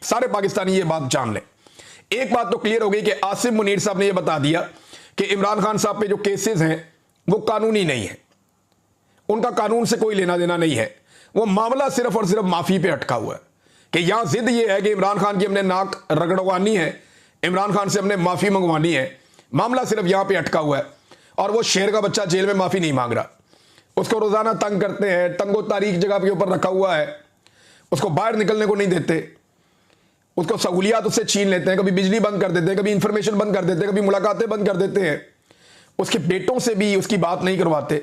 सारे पाकिस्तानी ये बात जान लें। एक बात तो क्लियर हो गई कि आसिम मुनीर साहब ने यह बता दिया कि इमरान खान साहब पे जो केसेस हैं वो कानूनी नहीं है, उनका कानून से कोई लेना देना नहीं है। वो मामला सिर्फ और सिर्फ माफी पे अटका हुआ है कि यहां जिद ये है कि इमरान खान की हमने नाक रगड़वानी है, इमरान खान से हमने माफी मंगवानी है। मामला सिर्फ यहां पे अटका हुआ है। और वो शेर का बच्चा जेल में माफी नहीं मांग रहा, उसको रोजाना तंग करते हैं, तंगो तारीख जगह के ऊपर रखा हुआ है, उसको बाहर निकलने को नहीं देते, उसको सहूलियात उससे छीन लेते हैं, कभी बिजली बंद कर देते हैं, कभी इंफॉर्मेशन बंद कर देते हैं, कभी मुलाकातें बंद कर देते हैं, उसके बेटों से भी उसकी बात नहीं करवाते।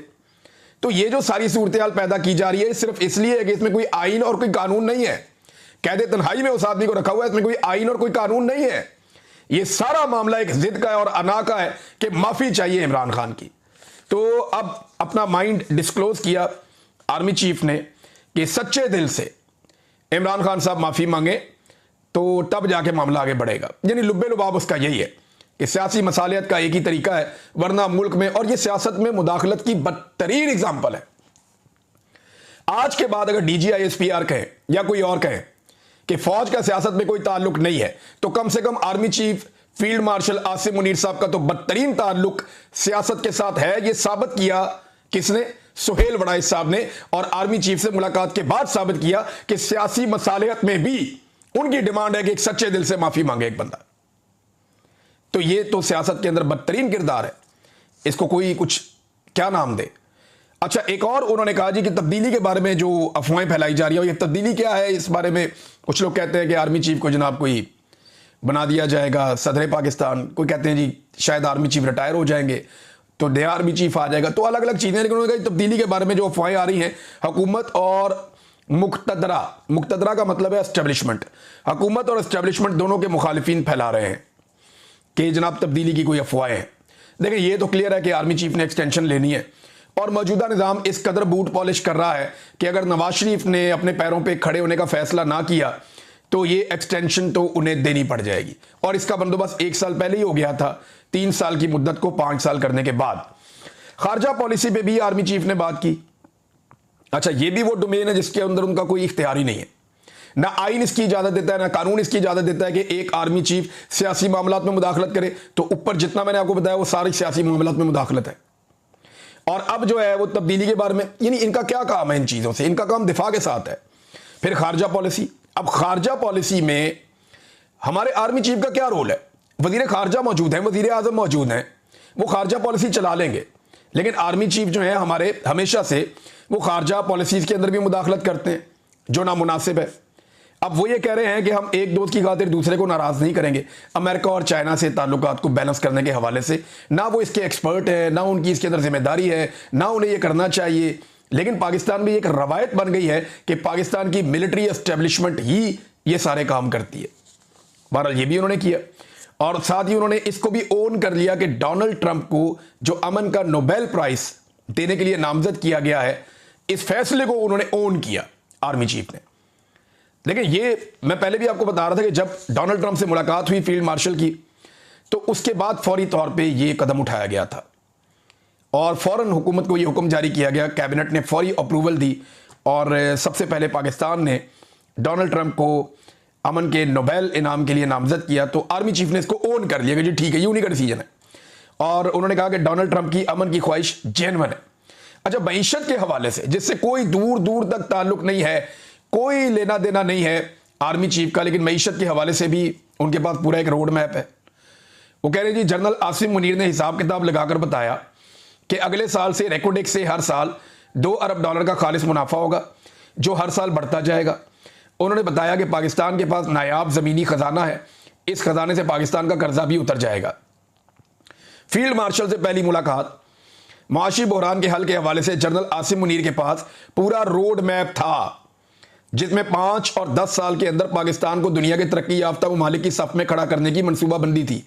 तो ये जो सारी सूरत हाल पैदा की जा रही है सिर्फ इसलिए है कि इसमें कोई आइन और कोई कानून नहीं है। कैदे तन्हाई में उस आदमी को रखा हुआ है, इसमें कोई आइन और कोई कानून नहीं है। ये सारा मामला एक जिद का है और अना का है कि माफी चाहिए इमरान खान की। तो अब अपना माइंड डिस्क्लोज किया आर्मी चीफ ने कि सच्चे दिल से इमरान खान साहब माफी मांगे तो तब जाके मामला आगे बढ़ेगा। यानी लुब्बे लुबाब उसका यही है कि सियासी मसालियत का एक ही तरीका है, वरना मुल्क में, और ये सियासत में मुदाखलत की बदतरीन एग्जाम्पल है। आज के बाद अगर DGISPR कहें या कोई और कहे कि फौज का सियासत में कोई ताल्लुक नहीं है, तो कम से कम army chief field marshal Asim Munir साहब का तो बदतरीन ताल्लुक सियासत के साथ है। यह साबित किया किसने? सुहेल वड़ाइच साहब ने। और आर्मी चीफ से मुलाकात के बाद साबित किया कि सियासी मसालियत में भी उनकी डिमांड है कि एक सच्चे दिल से माफी मांगे एक बंदा। तो ये तो सियासत के अंदर बदतरीन किरदार है, इसको कोई कुछ क्या नाम दे। अच्छा, एक और उन्होंने कहा जी कि तब्दीली के बारे में जो अफवाहें फैलाई जा रही है, ये तब्दीली क्या है, इस बारे में कुछ लोग कहते हैं कि आर्मी चीफ को जनाब कोई बना दिया जाएगा सदर पाकिस्तान, कोई कहते हैं जी शायद आर्मी चीफ रिटायर हो जाएंगे तो नया आर्मी चीफ आ जाएगा। तो अलग अलग चीजें, लेकिन उन्होंने कहा तब्दीली के बारे में जो अफवाहें आ रही हैं, हुकूमत और मुक्तदरा का मतलब है एस्टेब्लिशमेंट, हुकूमत और एस्टेब्लिशमेंट दोनों के मुखालिफिन फैला रहे हैं कि जनाब तब्दीली की कोई अफवाहें हैं। देखिए, ये तो क्लियर है कि आर्मी चीफ ने एक्सटेंशन लेनी है और मौजूदा निज़ाम इस कदर बूट पॉलिश कर रहा है कि अगर नवाज शरीफ ने अपने पैरों पे खड़े होने का फैसला ना किया तो ये एक्सटेंशन तो उन्हें देनी पड़ जाएगी। और इसका बंदोबस्त 1 साल पहले ही हो गया था, 3 साल की मुद्दत को 5 साल करने के बाद। खारजा पॉलिसी पे भी आर्मी चीफ ने बात की। अच्छा, ये भी वो डोमेन है जिसके अंदर उनका कोई इख्तियार ही नहीं है, ना आइन इसकी इजाजत देता है, ना कानून इसकी इजाजत देता है कि एक आर्मी चीफ सियासी मामलात में मुदाखलत करे। तो ऊपर जितना मैंने आपको बताया वो सारी सियासी मामलात में मुदाखलत है। और अब जो है वो तब्दीली के बारे में, यानी इनका क्या काम है इन चीजों से? इनका काम दिफा के साथ है। फिर खारजा पॉलिसी, अब खारजा पॉलिसी में हमारे आर्मी चीफ का क्या रोल है? वजीर खारजा मौजूद है, वजीर आजम मौजूद हैं, वो खारजा पॉलिसी चला लेंगे। लेकिन आर्मी चीफ जो है हमारे हमेशा से वो खारजा पॉलिसीज के अंदर भी मुदाखलत करते हैं जो नामुनासिब है। अब वो ये कह रहे हैं कि हम एक दोस्त की खातिर दूसरे को नाराज नहीं करेंगे। अमेरिका और चाइना से ताल्लुकात को बैलेंस करने के हवाले से ना वो इसके एक्सपर्ट है, ना उनकी इसके अंदर जिम्मेदारी है, ना उन्हें ये करना चाहिए। लेकिन पाकिस्तान में एक रवायत बन गई है कि पाकिस्तान की मिलिट्री एस्टेब्लिशमेंट ही ये सारे काम करती है। बहरहाल ये भी उन्होंने किया और साथ ही उन्होंने इसको भी ओन कर लिया कि डोनाल्ड ट्रंप को जो अमन का नोबेल प्राइज देने के लिए नामजद किया गया है, इस फैसले को उन्होंने ओन किया आर्मी चीफ ने। लेकिन ये मैं पहले भी आपको बता रहा था कि जब डोनाल्ड ट्रंप से मुलाकात हुई फील्ड मार्शल की, तो उसके बाद फौरी तौर पे ये कदम उठाया गया था और फौरन हुकूमत को ये हुक्म जारी किया गया, कैबिनेट ने फौरी अप्रूवल दी और सबसे पहले पाकिस्तान ने डोनाल्ड ट्रंप को अमन के नोबेल इनाम के लिए नामजद किया। तो आर्मी चीफ ने इसको ओन कर लिया कि जी ठीक है, ये उन्हीं का डिसीजन है। और उन्होंने कहा कि डोनाल्ड ट्रंप की अमन की ख्वाहिश जेन्युइन है। अच्छा, मईशत के हवाले से जिससे कोई दूर दूर तक ताल्लुक नहीं है, कोई लेना देना नहीं है आर्मी चीफ का, लेकिन मईशत के हवाले से भी उनके पास पूरा एक रोड मैप है। वो कह रहे जी, जनरल आसिम मुनीर ने हिसाब किताब लगाकर बताया कि अगले साल से रेकोडेक्स से हर साल $2 अरब का खालिस मुनाफा होगा जो हर साल बढ़ता जाएगा। उन्होंने बताया कि पाकिस्तान के पास नायाब ज़मीनी ख़जाना है, इस खजाने से पाकिस्तान का कर्जा भी उतर जाएगा। फील्ड मार्शल से पहली मुलाकात, माशी बहरान के हल के हवाले से जनरल आसिम मुनीर के पास पूरा रोड मैप था जिसमें 5 और 10 साल के अंदर पाकिस्तान को दुनिया के तरक्की याफ्ता ममालिक की सफ में खड़ा करने की मनसूबाबंदी थी।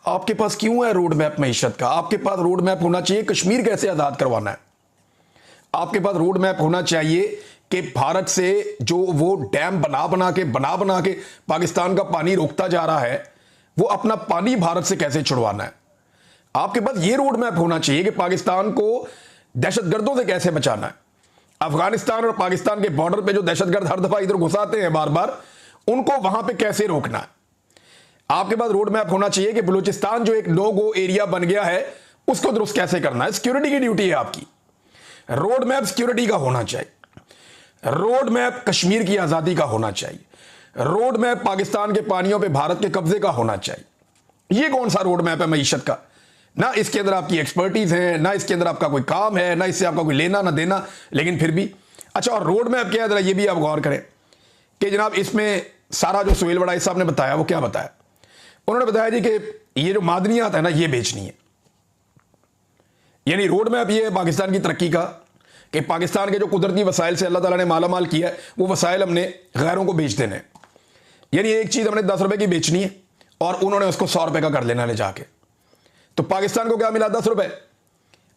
आपके पास क्यों है रोड मैप मईशत का? आपके पास रोड मैप होना चाहिए कश्मीर कैसे आज़ाद करवाना है। आपके पास रोड मैप होना चाहिए कि भारत से जो वो डैम बना बना के पाकिस्तान का पानी रोकता जा रहा है, वो अपना पानी भारत से कैसे छुड़वाना है। आपके पास ये रोड मैप होना चाहिए कि पाकिस्तान को दहशतगर्दों से कैसे बचाना है। अफगानिस्तान और पाकिस्तान के बॉर्डर पे जो दहशतगर्द हर दफा इधर घुसाते हैं बार बार, उनको वहां पे कैसे रोकना है। आपके पास रोड मैप होना चाहिए कि बलूचिस्तान जो एक नो गो एरिया बन गया है उसको दुरुस्त कैसे करना है। सिक्योरिटी की ड्यूटी है आपकी। रोड मैप सिक्योरिटी का होना चाहिए, रोड मैप कश्मीर की आजादी का होना चाहिए, रोड मैप पाकिस्तान के पानियों पे भारत के कब्जे का होना चाहिए। ये कौन सा रोड मैप है मईशत का? ना इसके अंदर आपकी एक्सपर्टीज है, ना इसके अंदर आपका कोई काम है, ना इससे आपका कोई लेना ना देना, लेकिन फिर भी अच्छा। और रोड मैप क्या है जरा ये भी आप गौर करें कि जनाब इसमें सारा जो सुहेल वड़ाई साहब ने बताया वो क्या बताया। उन्होंने बताया जी कि ये जो मादनियात है ना ये बेचनी है। यानी रोड मैप ये है पाकिस्तान की तरक्की का कि पाकिस्तान के जो कुदरती वसाइल से अल्लाह ताला ने माला माल किया है वो वसाइल हमने गैरों को बेच देने। यानी एक चीज़ हमने 10 रुपए की बेचनी है और उन्होंने उसको 100 रुपए का कर लेना ले जाके। तो पाकिस्तान को क्या मिला? 10 रुपए।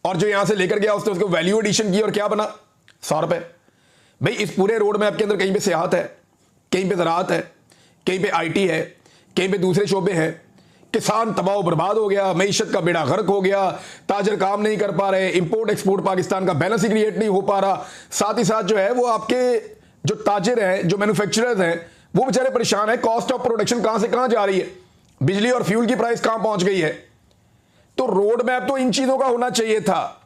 और जो यहां से लेकर गया उसने उसको वैल्यू एडिशन की और क्या बना? 100 रुपए। भाई इस पूरे रोड मैप के अंदर कहीं पे सियाहत है, कहीं पे ज़राअत है, कहीं पे IT है, कहीं पे दूसरे शोबे हैं। किसान तबाह बर्बाद हो गया, मईशत का बेड़ा गर्क हो गया, ताजर काम नहीं कर पा रहे, इंपोर्ट एक्सपोर्ट पाकिस्तान का बैलेंस ही क्रिएट नहीं हो पा रहा। साथ ही साथ जो है वो आपके जो ताजिर हैं, जो मैन्युफैक्चरर्स हैं, वो बेचारे परेशान है। कॉस्ट ऑफ प्रोडक्शन कहां से कहां जा रही है, बिजली और फ्यूल की प्राइस कहां पहुंच गई है। तो रोड मैप तो इन चीजों का होना चाहिए था।